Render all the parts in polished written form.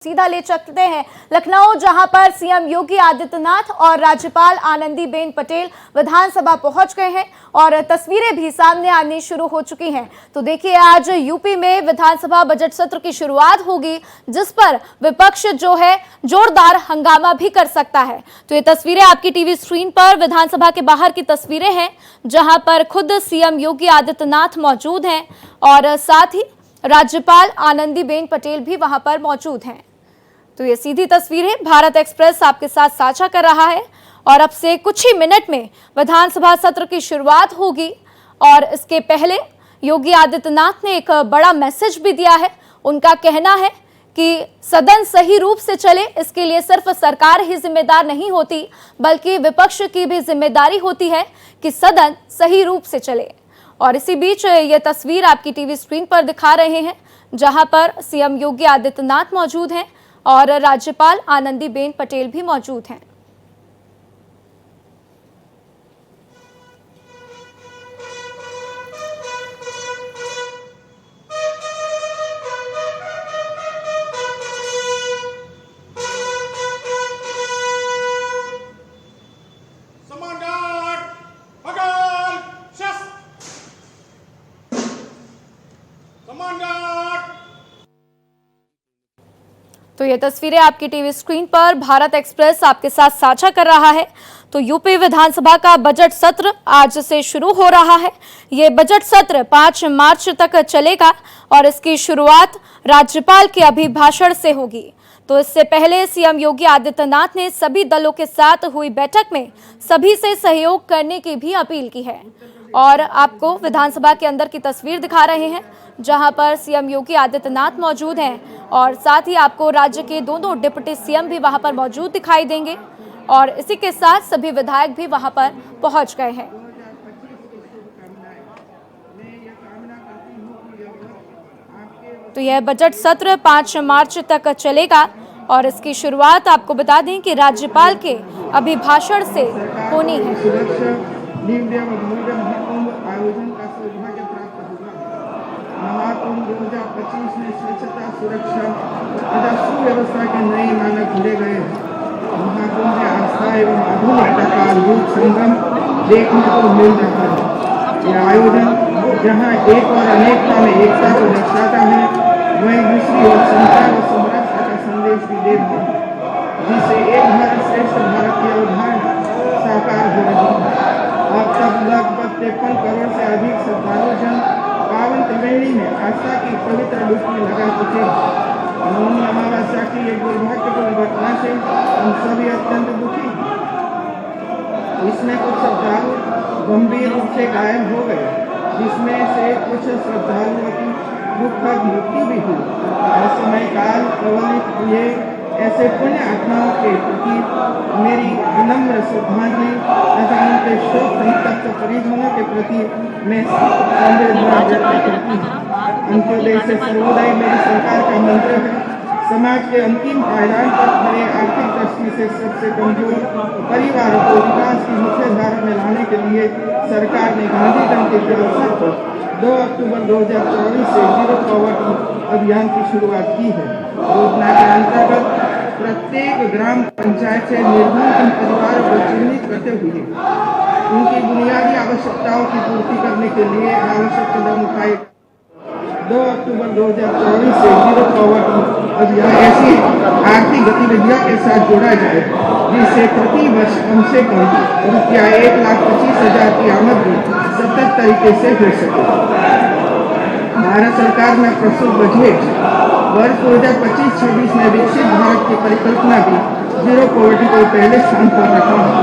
सीधा ले चलते हैं लखनऊ, जहां पर सीएम योगी आदित्यनाथ और राज्यपाल आनंदीबेन पटेल विधानसभा पहुंच गए हैं और तस्वीरें भी सामने आनी शुरू हो चुकी हैं। तो देखिए, आज यूपी में विधानसभा बजट सत्र की शुरुआत होगी, जिस पर विपक्ष जो है जोरदार हंगामा भी कर सकता है। तो ये तस्वीरें आपकी टीवी स्क्रीन पर विधानसभा के बाहर की तस्वीरें हैं, जहां पर खुद सीएम योगी आदित्यनाथ मौजूद हैं और साथ ही राज्यपाल आनंदीबेन पटेल भी वहां पर मौजूद हैं। तो ये सीधी तस्वीरें भारत एक्सप्रेस आपके साथ साझा कर रहा है और अब से कुछ ही मिनट में विधानसभा सत्र की शुरुआत होगी और इसके पहले योगी आदित्यनाथ ने एक बड़ा मैसेज भी दिया है। उनका कहना है कि सदन सही रूप से चले, इसके लिए सिर्फ सरकार ही जिम्मेदार नहीं होती, बल्कि विपक्ष की भी जिम्मेदारी होती है कि सदन सही रूप से चले। और इसी बीच ये तस्वीर आपकी टीवी स्क्रीन पर दिखा रहे हैं, जहां पर सीएम योगी आदित्यनाथ मौजूद हैं और राज्यपाल आनंदीबेन पटेल भी मौजूद हैं। तो ये तस्वीरें आपकी टीवी स्क्रीन पर भारत एक्सप्रेस आपके साथ साझा कर रहा है। तो यूपी विधानसभा का बजट सत्र आज से शुरू हो रहा है। ये बजट सत्र 5 मार्च तक चलेगा और इसकी शुरुआत राज्यपाल के अभिभाषण से होगी। तो इससे पहले सीएम योगी आदित्यनाथ ने सभी दलों के साथ हुई बैठक में सभी से सहयोग करने की भी अपील की है। और आपको विधानसभा के अंदर की तस्वीर दिखा रहे हैं, जहां पर सीएम योगी आदित्यनाथ मौजूद हैं और साथ ही आपको राज्य के दोनों डिप्टी सीएम भी वहां पर मौजूद दिखाई देंगे और इसी के साथ सभी विधायक भी वहां पर पहुंच गए हैं। तो यह बजट सत्र 5 मार्च तक चलेगा और इसकी शुरुआत आपको बता दें कि राज्यपाल के अभिभाषण से होनी है। महाकुंभ 2025 में स्वच्छता, सुरक्षा तथा सुव्यवस्था के नए मानक घड़े गए हैं। महाकुंभ में आस्था एवं आधुनिकता का अद्भुत संगम देखने को मिल रहा है। यह आयोजन जहां एक और अनेकता में एकता को दर्शाता है, वहीं दूसरी ओर समता व समरसता का संदेश भी देता है, जिससे एक भारत श्रेष्ठ भारत की अवधारणा साकार हो रही है। अब तक लगभग 53 करोड़ से अधिक श्रद्धालु जन पावन त्रिवेणी में आस्था की पवित्र डुबकी लगा चुके हैं। मौनी अमावस्या की एक दुर्भाग्यपूर्ण घटना से हम सभी अत्यंत दुखी हैं। इसमें कुछ श्रद्धालु गंभीर रूप से घायल हो गए, जिसमें से कुछ श्रद्धालुओं की दुखद मृत्यु भी हुई। ऐसे में काल प्रवलित हुए ऐसे पुण्य आत्माओं के प्रति मेरी विनम्र श्रद्धांजलि तथा उनके शोक संतप्त परिजनों के प्रति मैं संवेदना व्यक्त करती हूँ। अंत्योदय से सर्वोदय मेरी सरकार का मंत्र है। समाज के अंतिम पायदान पर खड़े, आर्थिक दृष्टि से सबसे कमजोर परिवारों को विकास की मुख्य धारा में लाने के लिए सरकार ने गांधी जयंती के अवसर पर 2 अक्टूबर 2024 से जीरो पॉवर्टी अभियान की शुरुआत की है। योजना के अंतर्गत प्रत्येक ग्राम पंचायत से निर्धन परिवारों को चिन्हित करते हुए उनकी बुनियादी आवश्यकताओं की पूर्ति करने के लिए आवश्यक कदम उठाए। 2 अक्टूबर 2024 से जीरो पॉवर्टी अभियान ऐसी आर्थिक गतिविधियों के साथ जोड़ा जाए, जिससे प्रति वर्ष कम से कम रुपया 1,25,000 की आमदनी सतत तरीके से हो सके। भारत सरकार ने प्रस्तुत बजट वर्ष 2025-26 में विकसित भारत की परिकल्पना भी जीरो पॉवर्टी को पहले स्थान पर रखा है।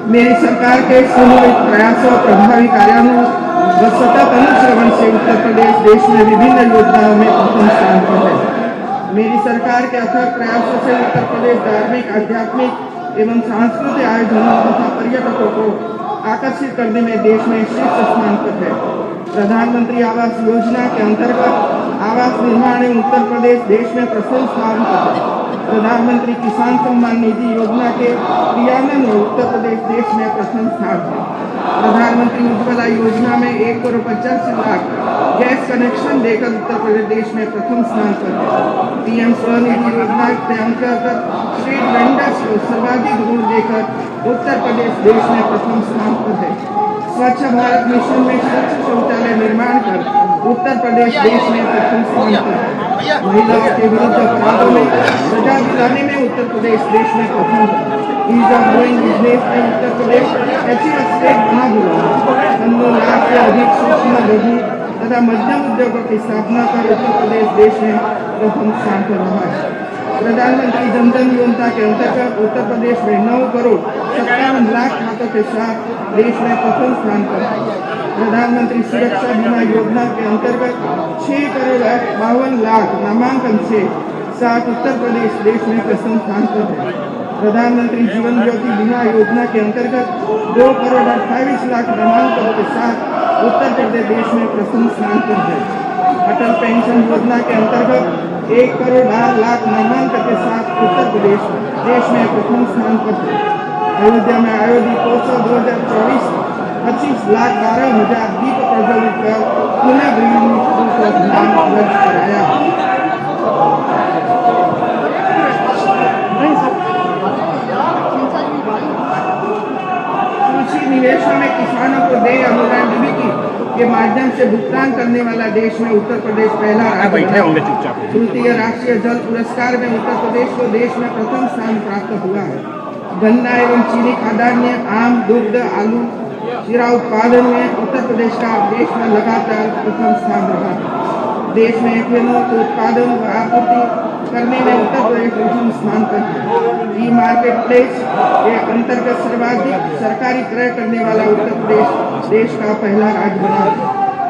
मेरी सरकार के समन्वित प्रयासों, प्रभावी कार्यान्वयन व सतत अनुश्रवण से उत्तर प्रदेश देश में विभिन्न योजनाओं में प्रथम स्थान पर है। मेरी सरकार के अथक प्रयासों से उत्तर प्रदेश धार्मिक, आध्यात्मिक एवं सांस्कृतिक आयोजनों तथा पर्यटकों को आकर्षित करने में देश में शीर्ष स्थान पर है। प्रधानमंत्री आवास योजना के अंतर्गत आवास निर्माण में उत्तर प्रदेश देश में प्रथम स्थान पर है। प्रधानमंत्री किसान सम्मान निधि योजना के क्रियान्वयन में उत्तर प्रदेश देश में प्रथम स्थान है। प्रधानमंत्री उज्ज्वला योजना में 1,85,00,000 गैस कनेक्शन देकर उत्तर प्रदेश देश में प्रथम स्थान पर है। पीएम स्वनिधि योजना के अंतर्गत स्ट्रीट वेंडर्स को सर्वाधिक ऋण देकर उत्तर प्रदेश देश में प्रथम स्थान पर है। स्वच्छ भारत मिशन में स्वच्छ शौचालय निर्माण कर उत्तर प्रदेश देश में प्रथम स्थान पर है। महिलाओं के विरुद्ध अपराधों में सजा दिलाने में उत्तर प्रदेश देश में प्रथम है। ईज ऑफ डूइंग बिजनेस में उत्तर प्रदेश ऐसी स्टेट बना हुआ है। 15 लाख से अधिक सूक्ष्म लघु तथा मध्यम उद्योगों की स्थापना कर उत्तर प्रदेश देश में प्रथम स्थान पर रहा है। प्रधानमंत्री जन धन योजना के अंतर्गत उत्तर प्रदेश में 9,57,00,000 खातों के साथ देश में प्रथम स्थान पर है। प्रधानमंत्री सुरक्षा बीमा योजना के अंतर्गत 6,52,00,000 नामांकन से साथ उत्तर प्रदेश देश में प्रथम स्थान पर है। प्रधानमंत्री जीवन ज्योति बीमा योजना के अंतर्गत 2,28,00,000 नामांकन के साथ उत्तर प्रदेश देश में प्रथम स्थान पर है। अटल पेंशन योजना के अंतर्गत 1,12,00,000 नामांकन के साथ उत्तर प्रदेश देश में प्रथम स्थान पर है। अयोध्या में आयोजित उत्सव 2024 25,12,000 दीप प्रज्वलित कर पुनः गृह अभियान दर्ज कराया। कृषि निवेशों में किसानों को देय अनुदान डीबीटी के माध्यम से भुगतान करने वाला देश में उत्तर प्रदेश पहला राज्य है। तृतीय राष्ट्रीय जल पुरस्कार में उत्तर प्रदेश को देश में प्रथम स्थान प्राप्त हुआ है। गन्ना एवं चीनी खाद्यान्न, आम, दुग्ध, आलू, जीरा उत्पादन में उत्तर प्रदेश का देश में लगातार प्रथम स्थान रहा है। देश में एथेनॉल के उत्पादन व आपूर्ति करने में उत्तर प्रदेश प्रथम स्थान पर है। ई मार्केट प्लेस के अंतर्गत सर्वाधिक सरकारी क्रय करने वाला उत्तर प्रदेश देश का पहला राज्य बना है।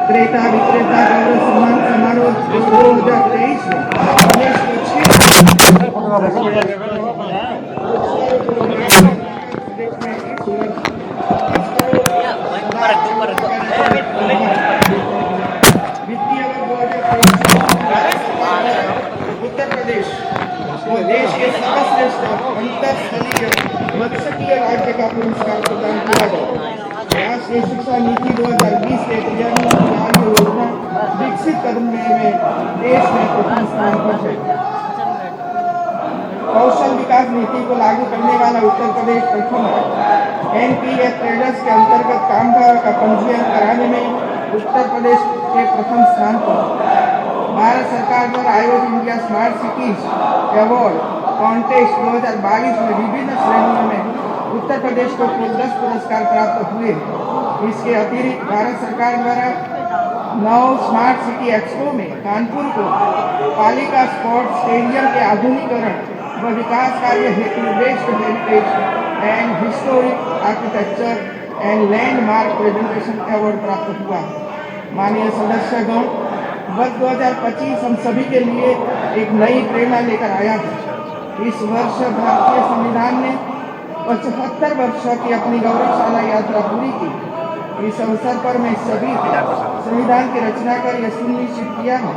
क्रेता विक्रेता गौरव सम्मान समारोह 2023 में प्रदेश उत्तर प्रदेश को देश के सर्वश्रेष्ठ अंतरस्थलीय मत्स्यकीय राज्य का पुरस्कार प्रदान किया गया। राष्ट्रीय शिक्षा नीति 2020 के क्रियान्वयन योजना विकसित करने में देश में प्रथम स्थान पर है। कौशल विकास नीति को लागू करने वाला उत्तर प्रदेश प्रथम है। एनपीएस ट्रेडर्स के अंतर्गत कामगार का पंजीयन कराने में उत्तर प्रदेश के प्रथम स्थान पर। भारत सरकार द्वारा आयोजित India smart cities award contest 2022 में विभिन्न श्रेणियों में उत्तर प्रदेश को कुल 10 पुरस्कार प्राप्त हुए। इसके अतिरिक्त भारत सरकार द्वारा 9 स्मार्ट सिटी एक्सपो में कानपुर को पालिका स्पोर्ट्स स्टेडियम के आधुनिकीकरण व विकास कार्य हेतु best heritage and historic architecture and landmark presentation award प्राप्त हुआ। माननीय सदस्यगण, वर्ष 2025 हम सभी के लिए एक नई प्रेरणा लेकर आया है। इस वर्ष भारतीय संविधान ने 75 वर्ष की अपनी गौरवशाली यात्रा पूरी की। इस अवसर पर मैं सभी संविधान की रचना कर यह सुनिश्चित किया है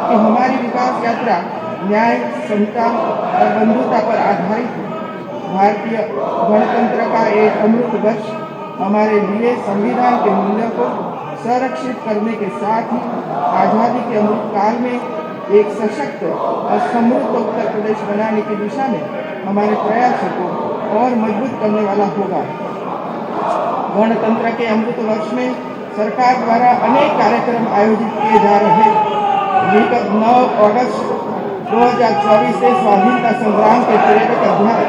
कि हमारी विकास यात्रा न्याय, समता और बंधुता पर आधारित है। भारतीय गणतंत्र का एक अमृत वर्ष हमारे लिए संविधान के मूल्यों को संरक्षित करने के साथ ही आज़ादी के अमृत काल में एक सशक्त और समृद्ध उत्तर प्रदेश बनाने की दिशा में हमारे प्रयासों को और मजबूत करने वाला होगा। गणतंत्र के अमृत वर्ष में सरकार द्वारा अनेक कार्यक्रम आयोजित किए जा रहे हैं। विगत 9 अगस्त 2024 से स्वाधीनता संग्राम के प्रेरक अध्याय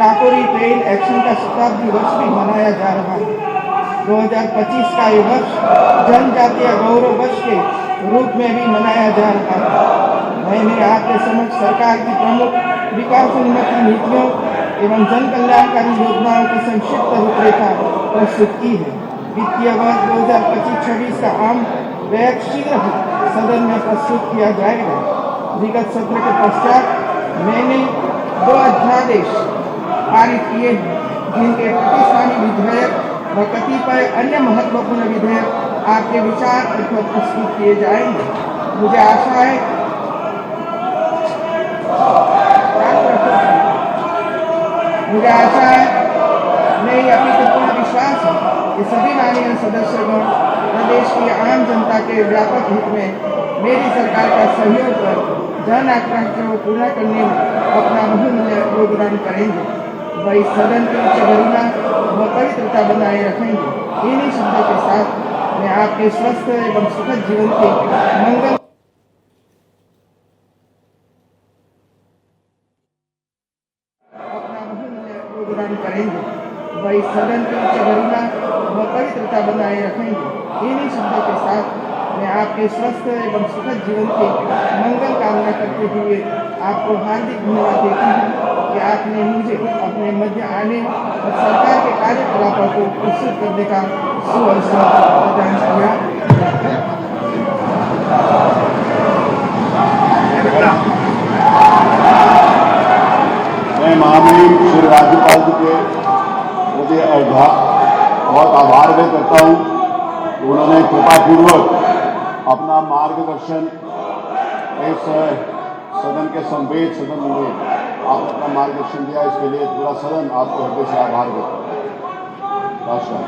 काकोरी ट्रेन एक्शन का शताब्दी वर्ष भी मनाया जा रहा है। 2025 का ये वर्ष जनजातीय गौरव वर्ष के रूप में भी मनाया जा रहा है। मैंने आपके समक्ष सरकार की प्रमुख विकासोन्मुखी नीतियों एवं जन कल्याणकारी योजनाओं की संक्षिप्त रूपरेखा प्रस्तुत की है। वित्तीय वर्ष 2025-26 का आम व्यय शीघ्र ही सदन में प्रस्तुत किया जाएगा। विगत सत्र के पश्चात मैंने 2 अध्यादेश पारित किए हैं, जिनके प्रतिस्थानी विधेयक व कतिपय अन्य महत्वपूर्ण विधेयक आपके विचार पर प्रस्तुत किए जाएंगे। मुझे आशा है मुझे आशा है, नहीं अभी तो पूर्ण विश्वास है कि सभी माननीय सदस्यगण प्रदेश की आम जनता के व्यापक हित में मेरी सरकार का सहयोग कर जन आकांक्षाओं को पूरा करने में अपना बहुमूल्य योगदान करेंगे। वही सदन की उच्च गरिमा व पवित्रता बनाए रखेंगे। इन्हीं शब्दों के साथ मैं आपके स्वस्थ एवं सुखद जीवन के मंगल अपना बहुमूल्य योगदान करेंगे। वही सदन की उच्च गरिमा व पवित्रता बनाए रखेंगे। इन्हीं शब्दों के साथ मैं आपके स्वस्थ एवं सुखद जीवन के मंगल कामना करते हुए आपको हार्दिक धन्यवाद देती हूँ कि आपने मुझे अपने मध्य आने और सरकार के कार्यकलापों को प्रस्तुत करने का सुअवसर प्रदान किया। मैं महामहिम श्री राज्यपाल जी के मुझे बहुत आभार व्यक्त करता हूँ। उन्होंने कृपापूर्वक अपना मार्गदर्शन इस सदन के संवेद सदन में आपने अपना मार्गदर्शन दिया, इसके लिए पूरा सदन आपको हृदय से आभार व्यक्त करता है।